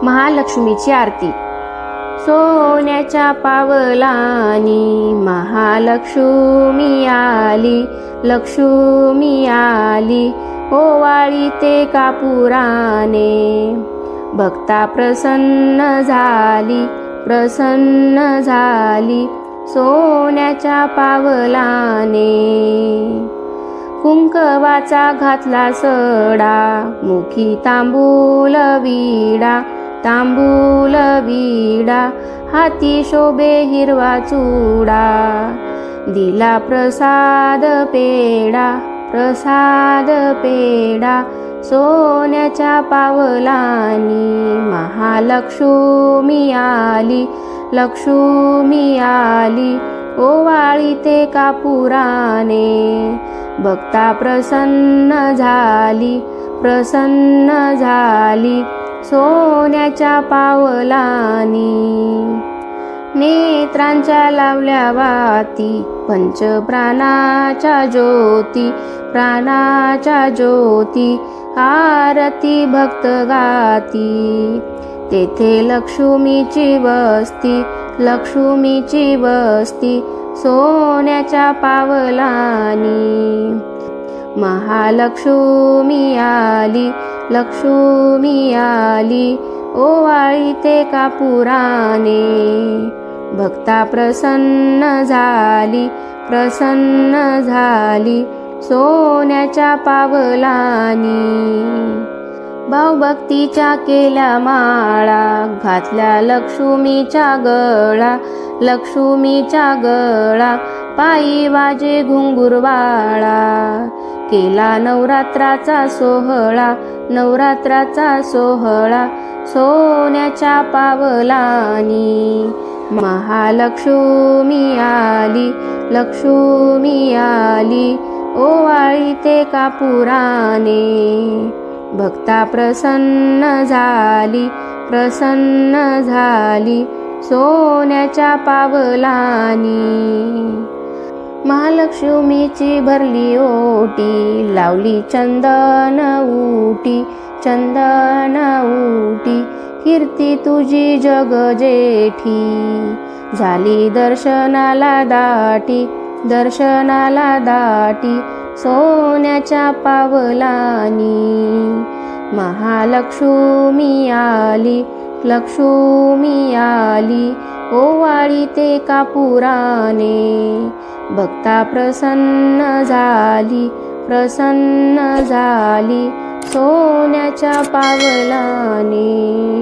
महालक्ष्मीची आरती। सोन्याच्या पावलानी महालक्ष्मी आली, लक्ष्मी आली, ओवाळी ते कापुराने। भक्ता प्रसन्न झाली, प्रसन्न झाली, सोन्याच्या पावलाने। कुंकवाचा घातला सडा, मुखी तांबूल विडा, तांबूल विडा, हाती शोभे हिरवा चूडा। दिला प्रसाद पेडा, प्रसाद पेडा, सोन्याच्या पावलानी महालक्ष्मी आली, लक्ष्मी आली, ओवाळी ते कापुराने। भक्ता प्रसन्न झाली, प्रसन्न झाली, सोन्याच्या पावलानी। नेत्रांच्या लावल्या वाती, पंचप्राणाच्या ज्योती, प्राणाच्या ज्योती, आरती भक्त गाती। तेथे लक्ष्मीची वस्ती, लक्ष्मीची वस्ती, सोन्याच्या पावलानी। महालक्ष्मी आली, लक्ष्मी आली, ओवाळी ते कापुराने। भक्ता प्रसन्न झाली, प्रसन्न झाली, सोन्याच्या पावलानी। भावभक्तीच्या केल्या माळा, घातल्या लक्ष्मीच्या गळा, लक्ष्मीच्या गळा, पायी वाजे घुंगुरवाळा। केला नवरात्राचा सोहळा, नवरात्राचा सोहळा, सोन्याच्या पावलानी। महालक्ष्मी आली, लक्ष्मी आली, ओवाळी ते कापुराने। भक्ता प्रसन्न झाली, प्रसन्न झाली, सोन्याच्या पावलानी। महालक्ष्मीची भरली ओटी, लावली चंदन उटी, चंदन उटी, कीर्ती तुझी जग जेठी। झाली दर्शनाला दाटी, दर्शनाला दाटी, सोन्याच्या पावलानी। महालक्ष्मी आली, लक्ष्मी आली, ओवाळी ते कापुराने। भक्ता प्रसन्न झाली, प्रसन्न झाली, सोन्याच्या पावलाने।